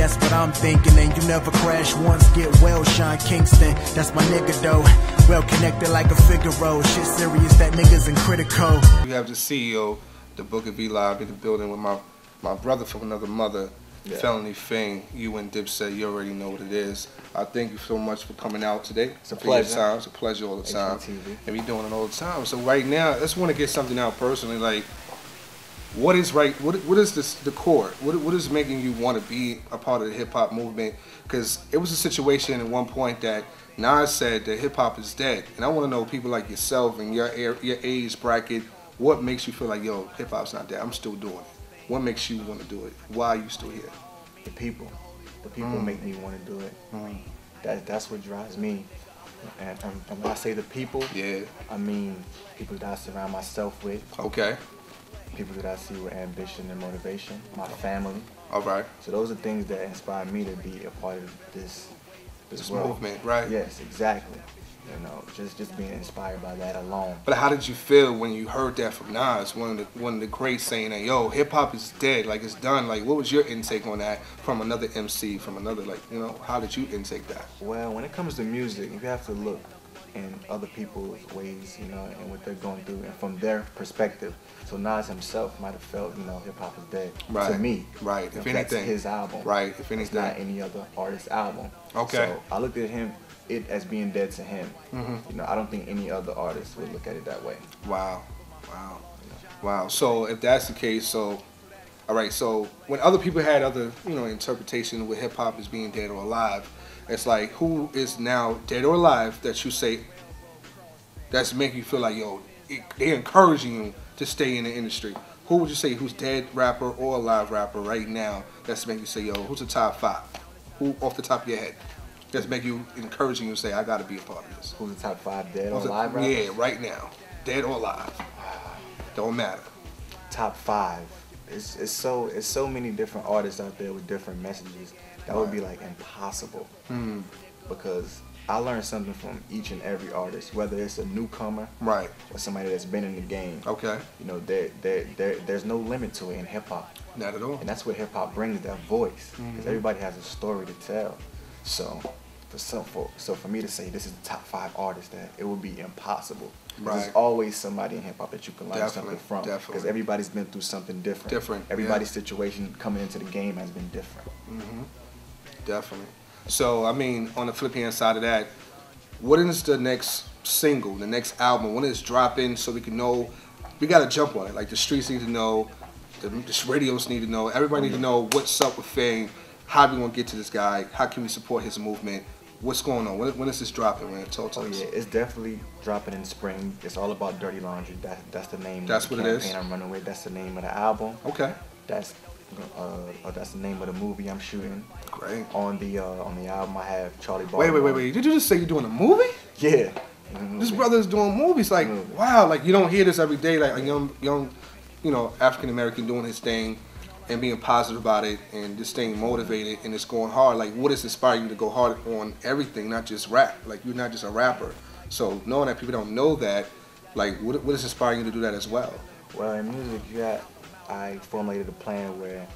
that's what I'm thinking. And you never crash once, get well, Sean Kingston. That's my nigga though, well connected like a Figaro. Shit serious, that nigga's in critical. You have the CEO, the Book of Eli, in the building with my brother from another mother, Felony Fame. You and DIPSET, you already know what it is. I thank you so much for coming out today. It's a pleasure. It's a pleasure all the time. And we doing it all the time. So right now, I just want to get something out personally. Like, what is right? What is this? The core? What is making you want to be a part of the hip hop movement? Because it was a situation at one point that Nas said that hip hop is dead, and I want to know people like yourself and your age bracket. What makes you feel like, yo, hip hop's not dead? I'm still doing it. What makes you want to do it? Why are you still here? The people. The people make me want to do it. That's what drives me. And when I say the people, I mean people that I surround myself with. Okay. People that I see with ambition and motivation. My family. All right. So those are things that inspire me to be a part of this movement, right? Yes, exactly. You know, just being inspired by that alone. But how did you feel when you heard that from Nas, one of the greats, saying that, yo, hip hop is dead, like it's done? Like, what was your intake on that from another MC, from another, like, you know, how did you intake that? Well, when it comes to music, you have to look in other people's ways, you know, and what they're going through, and from their perspective. So Nas himself might have felt, you know, hip hop is dead. Right. To me. Right. If anything. That's his album. Right. If anything. It's not any other artist's album. Okay. So I looked at it as being dead to him. You know, I don't think any other artist would look at it that way. Wow. Wow. Wow. So if that's the case, so all right, so when other people had other, you know, interpretation with hip hop as being dead or alive, it's like, who is now dead or alive that you say that's making you feel like, yo, they're encouraging you to stay in the industry? Who would you say who's dead rapper or alive rapper right now that's making you say, yo, who's the top 5? Who off the top of your head that's making you encouraging you to say, I gotta be a part of this? Who's the top 5 dead or alive rappers? Yeah, right now. Dead or alive. Don't matter. Top 5. It's so many different artists out there with different messages. That would be like impossible. Because I learned something from each and every artist, whether it's a newcomer, right, or somebody that's been in the game. Okay. You know, there's no limit to it in hip hop. Not at all. And that's what hip hop brings, that voice, because everybody has a story to tell. So, for me to say this is the top 5 artists, that it would be impossible. Right. There's always somebody in hip hop that you can learn something from. Because everybody's been through something different. Everybody's situation coming into the game has been different. Definitely. So, I mean, on the flip hand side of that, what is the next single, the next album? When is it dropping so we can know? We got to jump on it. Like, the streets need to know, the radios need to know, everybody need to know what's up with Fame, how we going to get to this guy, how can we support his movement, what's going on, when is this dropping, man? Talk to us. Yeah, it's definitely dropping in spring. It's all about Dirty Laundry. That's the name of the campaign I'm running with. That's the name of the album. Okay. That's the name of the movie I'm shooting. Great. On the album I have Charlie Ball. Wait. Did you just say you're doing a movie? Yeah. This brother's doing movies. Like, wow, like you don't hear this every day. Like a young, you know, African American doing his thing and being positive about it and just staying motivated and it's going hard. Like, what is inspiring you to go hard on everything, not just rap? Like, you're not just a rapper. So knowing that people don't know that, like, what is inspiring you to do that as well? Well, in music, I formulated a plan where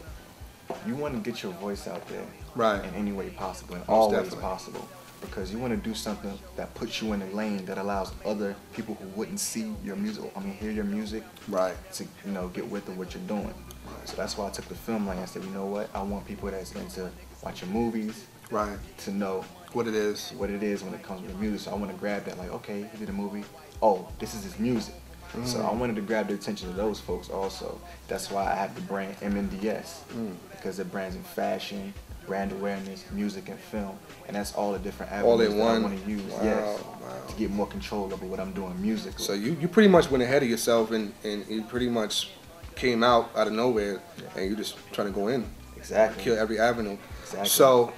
you want to get your voice out there, right, in any way possible, and always possible, because you want to do something that puts you in a lane that allows other people who wouldn't see your music, hear your music, right, to, you know, get with what you're doing. So that's why I took the film lane. I said, you know what, I want people that's into watching movies, right, to know what it is when it comes to music. So I want to grab that, like, okay, he did a movie, oh, this is his music. So I wanted to grab the attention of those folks also. That's why I have the brand MNDS, because it brands in fashion, brand awareness, music, and film. And that's all the different avenues that I want to use, to get more control over what I'm doing musically. So you pretty much went ahead of yourself and you pretty much came out of nowhere and you just trying to go in. Exactly. Kill every avenue. Exactly. So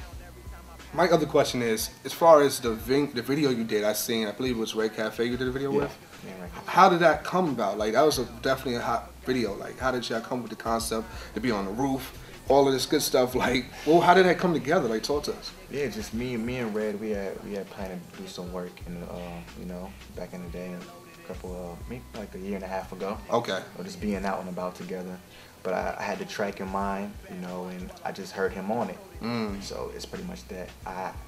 my other question is, as far as the video you did, I believe it was Red Cafe you did a video with? Yeah, right. How did that come about? Like, that was definitely a hot video. Like, how did y'all come with the concept to be on the roof, all of this good stuff? Like, well, how did that come together? Like, talk to us. Yeah, just me and Red, we had planned to do some work in the, you know, back in the day, maybe like a year and a half ago. Okay. Or just being out and about together. but I had the track in mind, you know, and I just heard him on it. So it's pretty much that.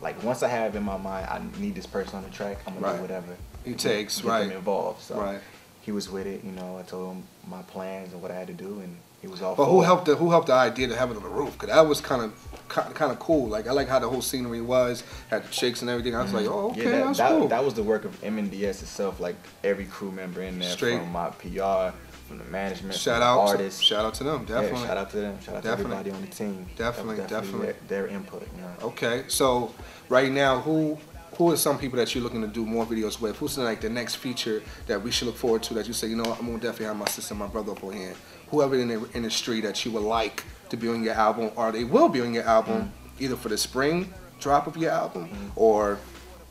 Like once I have in my mind, I need this person on the track, I'm gonna do whatever it takes, get them involved. So he was with it, you know. I told him my plans and what I had to do, and he was all. But who helped the idea to have it on the roof? Cause that was kind of cool. Like I like how the whole scenery was, had the chicks and everything. I was like, oh, okay, that's cool. That was the work of MNDS itself. Like every crew member in there, from my PR, from the management, from the artists. Shout out to them, definitely. Yeah, shout out to them. Shout out to everybody on the team. Definitely. Their input. You know? Okay, so right now, who are some people that you're looking to do more videos with? Who's like the next feature that we should look forward to that you say, you know what, I'm going to definitely have my sister and my brother up on here? Whoever in the industry that you would like to be on your album, or they will be on your album, either for the spring drop of your album or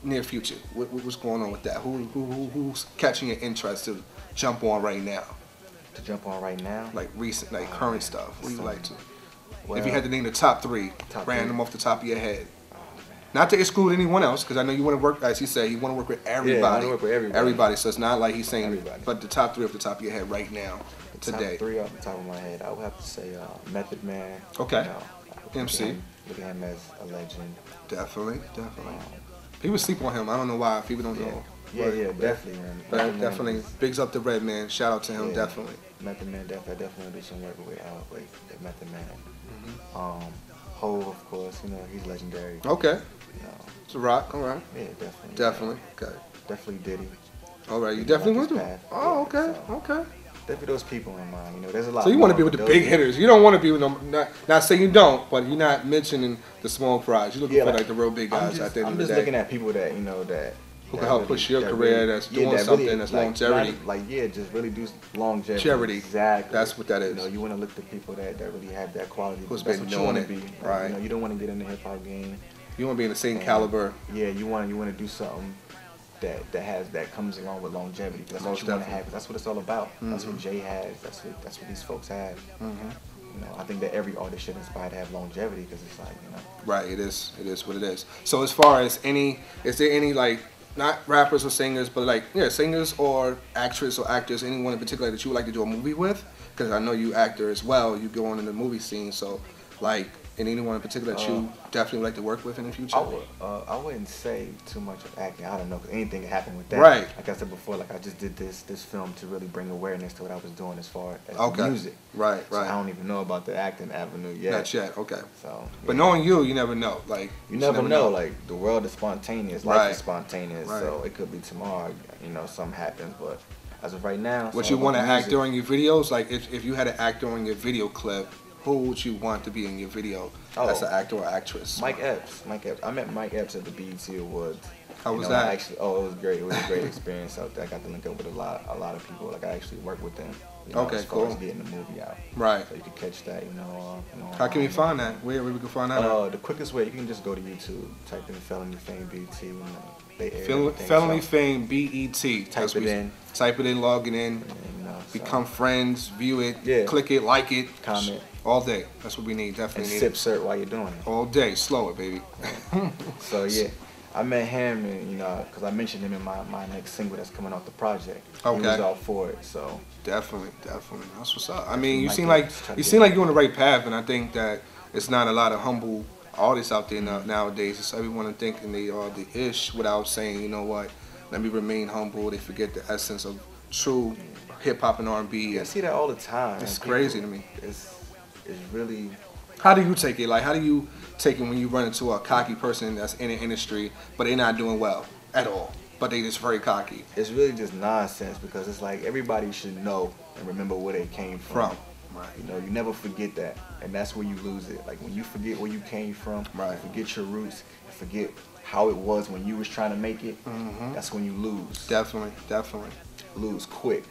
near future. What's going on with that? Who's catching your interest to jump on right now? To jump on right now? Like recent, like current stuff. What do you like to? Well, if you had to name the top three, random off the top of your head. Not to exclude anyone else, because I know you want to work, as he said, you want to work with everybody. Yeah, I want to work with everybody. Everybody, so it's not like he's saying everybody. But the top three off the top of your head right now, today. Top three off the top of my head, I would have to say Method Man. Okay. You know, MC. Look at him as a legend. Definitely. People sleep on him. I don't know why. People don't know. Yeah, definitely, man. But definitely, bigs up to Red Man. Shout out to him, definitely. Method Man, definitely do some work with Method Man. Hov, of course, you know, he's legendary. Okay. You know, it's a rock, all right. Yeah, definitely. Definitely, okay. Definitely Diddy. All right, you definitely want to. Oh, okay, okay. Definitely those people in mind. You know, there's a lot. So you want to be with the big hitters. You don't want to be with them. Not saying you don't, but you're not mentioning the small fries. You're looking for like the real big guys out there. I'm just looking at people that, you know, that who can help push your career, that's doing something that's longevity. Just really do longevity. Charity. Exactly. That's what that is. You know, you want to look at people that really have that quality. Who's that's been what you doing want to it. be. Right. You know, you don't want to get in the hip hop game. You want to be in the same caliber. Yeah, you want to do something that comes along with longevity. That's what you want to have. That's what it's all about. That's what Jay has. That's what these folks have. You know, I think that every artist should aspire to have longevity, because it's like, you know. Right. It is what it is. So as far as is there any like, not rappers or singers, but like, singers or actress or actors, anyone in particular that you would like to do a movie with? Because I know you actor as well. You go on in the movie scene, so like, and anyone in particular that you definitely would like to work with in the future? I wouldn't say too much of acting. I don't know, because anything can happen with that. Right. Like I said before, like I just did this film to really bring awareness to what I was doing as far as music. Right. So I don't even know about the acting avenue yet. Not yet. Okay. So. But knowing you never know. Like you never know. Like the world is spontaneous. Life is spontaneous. Right. So it could be tomorrow. You know, something happens, but as of right now. Would you want to act during your videos? Like if you had to act during your video clip, who would you want to be in your video as an actor or actress? Mike Epps. I met Mike Epps at the BET Awards. How was that? It was great. It was a great experience out there. I got to link up with a lot of people. Like I actually worked with them. You know, as far as getting the movie out. Right. So you can catch that. You know. How can we find that? Where we can find that? The quickest way, you can just go to YouTube, type in Felony Fame BET. Felony Fame BET. Type it in, log it in. Become friends, view it, click it, like it, comment. All day. That's what we need. Definitely need. And sip cert while you're doing it. All day. Slow it, baby. So yeah, I met him, and you know, because I mentioned him in my next single that's coming off the project. Okay. He was all for it. So definitely. That's what's up. I mean, you seem like you're on the right path, and I think that it's not a lot of humble artists out there nowadays. It's everyone thinking they are the ish without saying, you know what, let me remain humble. They forget the essence of true hip hop and R&B. I see that all the time. It's crazy to me. It's really. How do you take it? Like, how do you take it when you run into a cocky person that's in the industry, but they're not doing well at all, but they just very cocky? It's really just nonsense, because it's like everybody should know and remember where they came from. Right. You know, you never forget that, and that's where you lose it. Like when you forget where you came from, right. Forget your roots, forget how it was when you was trying to make it. That's when you lose. Definitely. Lose quick.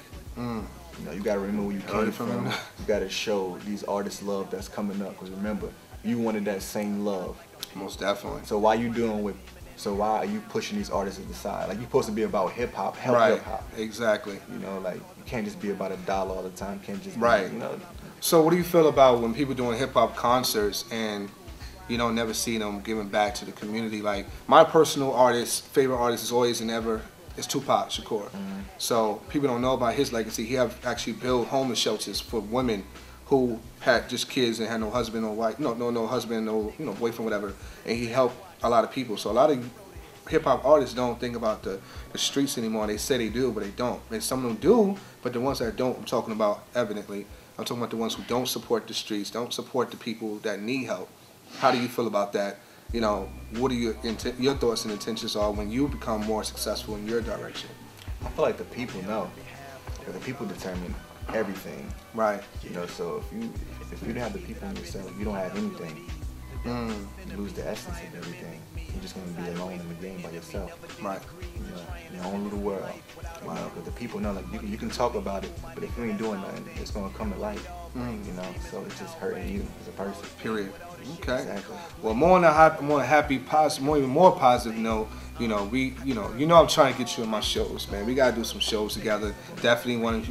You know, you gotta remember where you came from. You gotta show these artists love that's coming up. Because remember, you wanted that same love. Most definitely. So why are you pushing these artists to the side? Like, you're supposed to be about hip hop, help hip hop. Exactly. You know, like you can't just be about a dollar all the time. You can't just be, you know. So what do you feel about when people doing hip hop concerts and you don't never see them giving back to the community? Like my personal favorite artist is always and ever. It's Tupac Shakur. So people don't know about his legacy. He have actually built homeless shelters for women who had just kids and had no husband or wife, no husband, no boyfriend, whatever, and he helped a lot of people. So a lot of hip hop artists don't think about the streets anymore. They say they do, but they don't. And some of them do, but the ones that don't, I'm talking about evidently. I'm talking about the ones who don't support the streets, don't support the people that need help. How do you feel about that? What are your thoughts and intentions are when you become more successful in your direction? I feel like the people know, because the people determine everything. Right. So if you don't have the people in yourself, you don't have anything. You lose the essence of everything. You're just gonna be alone in the game by yourself. Right. In your own little world. Because the people know, like you can talk about it, but if you ain't doing nothing, it's gonna come to light. So it's just hurting you as a person. Period. Okay. Exactly. Well, more on a happy, positive, even more positive note. I'm trying to get you in my shows, man. We gotta do some shows together. Definitely want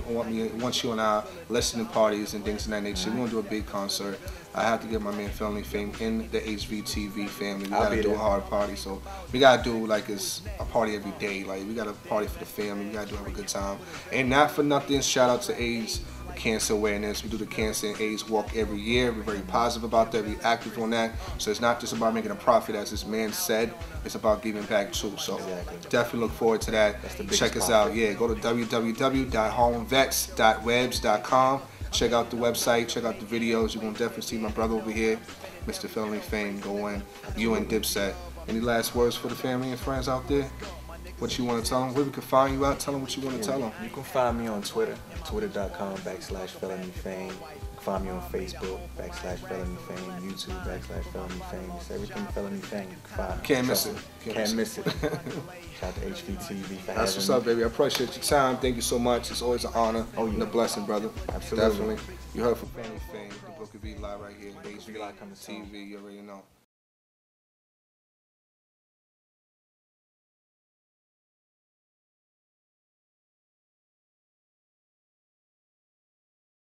you on our listening parties and things of that nature. We're gonna do a big concert. I have to get my man Felony Fame in the HVTV family. We gotta do a hard party, so we gotta do like it's a party every day. Like we gotta party for the family. We gotta have a good time. And not for nothing, shout out to AIDS cancer awareness. We do the cancer and AIDS walk every year. We're very positive about that. We're active on that. So it's not just about making a profit, as this man said. It's about giving back too. So definitely look forward to that. Check us out. Yeah, go to www.HarlemVetz.webs.com. Check out the website. Check out the videos. You're gonna definitely see my brother over here, Mr. Felony Fame. Go in. You and Dipset. Any last words for the family and friends out there? What you want to tell them? Where we can find you out? Tell them what you want to tell them. You can find me on Twitter, twitter.com/Felony Fame. You can find me on Facebook, /Felony Fame, YouTube, /Felony Fame. It's everything Felony Fame. You can find me. Can't miss it. Can't miss it. Shout out to HVTV for That's what's up, baby. I appreciate your time. Thank you so much. It's always an honor and a blessing, brother. Absolutely. Definitely. You heard from Felony Fame, the Book of Eli right here. HVTV, you already know.